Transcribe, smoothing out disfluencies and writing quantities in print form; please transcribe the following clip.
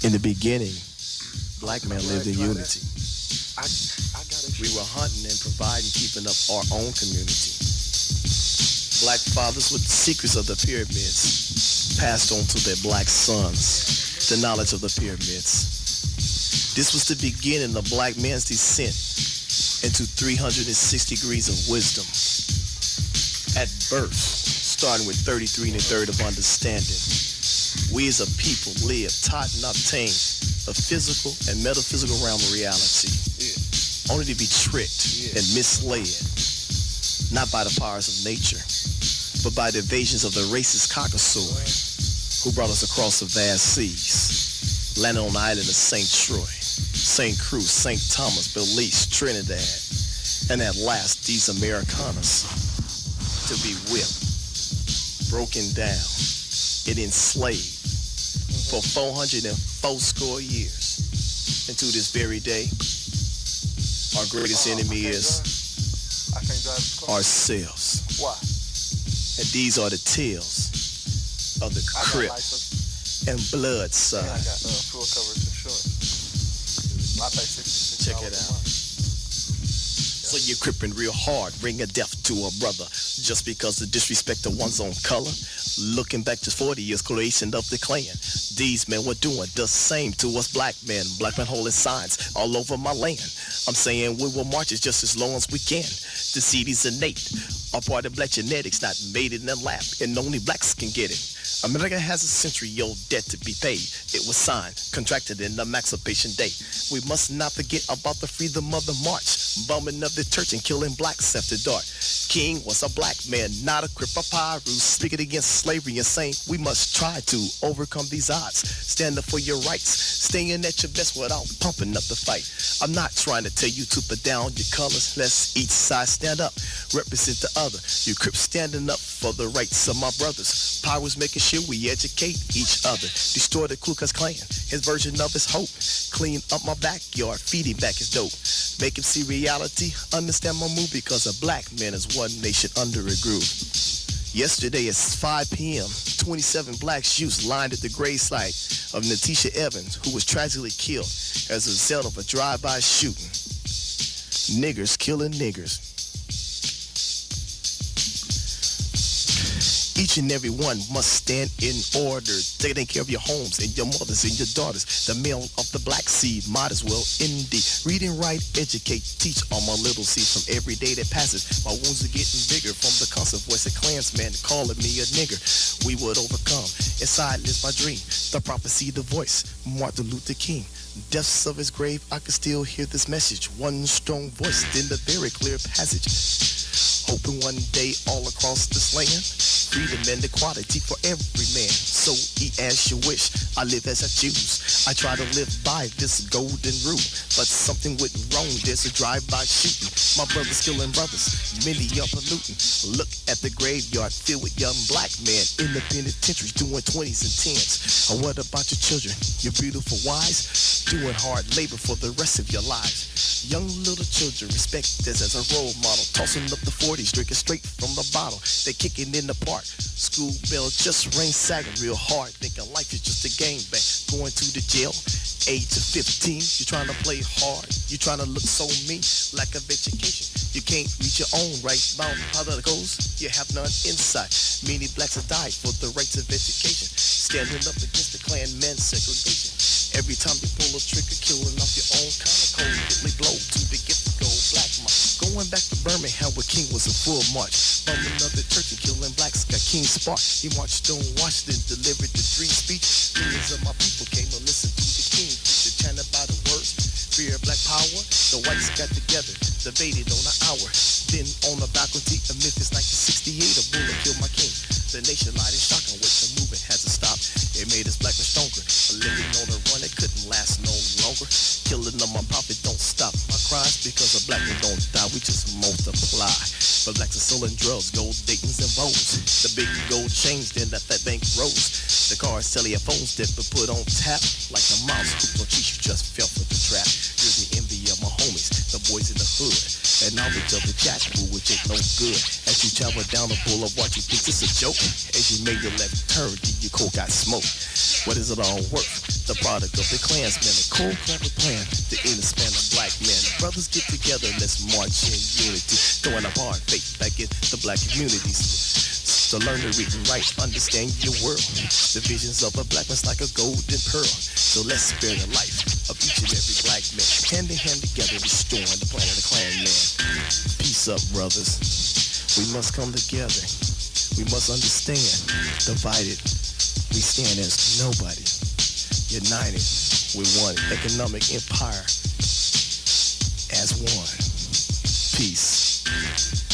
In the beginning, black man lived in unity. We were hunting and providing, keeping up our own community. Black fathers with the secrets of the pyramids passed on to their black sons the knowledge of the pyramids. This was the beginning of black man's descent into 360 degrees of wisdom. At birth, starting with 33 and a third of understanding, we as a people live, taught, and obtained a physical and metaphysical realm of reality, only to be tricked and misled, not by the powers of nature, but by the evasions of the racist caucasoid who brought us across the vast seas, landed on the island of St. Troy, St. Cruz, St. Thomas, Belize, Trinidad, and at last these Americanas to be whipped, broken down, and enslaved for 404 years. And to this very day, our greatest enemy is ourselves. Why? And these are the tales of the Crip and Blood side. I got full coverage insurance. I pay $66. Check it out. So you're crippin' real hard, bring a death to a brother, just because of disrespect of one's own color. Looking back just 40 years, creation of the clan. These men were doing the same to us black men. Black men holding signs all over my land. I'm saying we will march just as long as we can. The seed is innate, a part of black genetics, not made in the lab, and only blacks can get it. America has a century-old debt to be paid. It was signed, contracted in the Emancipation Day. We must not forget about the freedom of the march, bombing of the church and killing blacks after dark. King was a black man, not a crip or pyro, speaking against slavery and saying we must try to overcome these odds. Stand up for your rights, staying at your best without pumping up the fight. I'm not trying to tell you to put down your colors. Let's each side stand up, represent the other. You Crips standing up for the rights of my brothers. Powers making sure we educate each other. Destroy the Ku Klux Klan, his version of his hope. Clean up my backyard, feed him back his dope. Make him see reality, understand my move, because a black man is one nation under a groove. Yesterday at 5 p.m., 27 black youths lined at the gravesite of Natisha Evans, who was tragically killed as a result of a drive-by shooting. Niggers killing niggers. Each and every one must stand in order, taking care of your homes and your mothers and your daughters. The male of the black seed might as well indeed read and write, educate, teach all my little seeds from every day that passes. My wounds are getting bigger from the constant voice of Klansman calling me a nigger. We would overcome. Inside lives my dream, the prophecy, the voice, Martin Luther King. Depths of his grave, I can still hear this message. One strong voice, then the very clear passage. Hoping one day all across this land, freedom and equality for every man. So eat as you wish, I live as I choose. I try to live by this golden rule, but something went wrong, there's a drive-by shooting. My brothers killing brothers, many are polluting. Look at the graveyard filled with young black men in the penitentiaries doing 20s and 10s. And what about your children, your beautiful wives, doing hard labor for the rest of your lives? Young little children respect this as a role model, tossing up the 40s, drinking straight from the bottle. They kicking in the park, school bell just rang, sagging real hard, thinking life is just a game back. Going to the jail, age of 15, you're trying to play hard, you're trying to look so mean, lack of education. You can't reach your own right, bound how that goes, you have none insight. Many blacks have died for the rights of education, standing up against the Klan man segregation. Every time you pull a trigger, killing off your own kind of cold, deadly blow to the gift of gold black mark. Going back to Birmingham where King was in full march, bumming up the church and killing blacks, got King Spark. He marched on Washington, delivered the dream speech. Millions of my people came to listen to the King preach, chanted by the words, fear of black power. The whites got together, debated on an hour. Then on the balcony of Memphis 1968, a bullet killed my king. The nation lied in shock on which the movement has to stop. It made us black and stronger, living on the run, it couldn't last no longer. Killing of my prophet don't stop my cries, because a black man don't die, we just multiply. But blacks are selling drugs, gold, Dayton's and Vogues. The big gold chains, then that bank rose. The cars, telephones that were put on tap, like the mouse who don't cheat, you just fell for the trap. Here's the envy of my homies, the boys in the hood, and knowledge of the jackal, which ain't no good. As you travel down the boulevard, you think it's a joke. As you made your left turn, then your coat got smoked. What is it all worth? The product of the clansmen, a cold clever plan to end the span of black men. Brothers get together, let's march in unity, throwing our hard faith back in the black communities. So learn to read and write, understand your world. The visions of a black man's like a golden pearl. So let's spare the life of each and every black man, hand in hand together, restoring the plan of the clan man. Peace up, brothers. We must come together. We must understand. Divided, we stand as nobody. United, we one economic empire as one. Peace.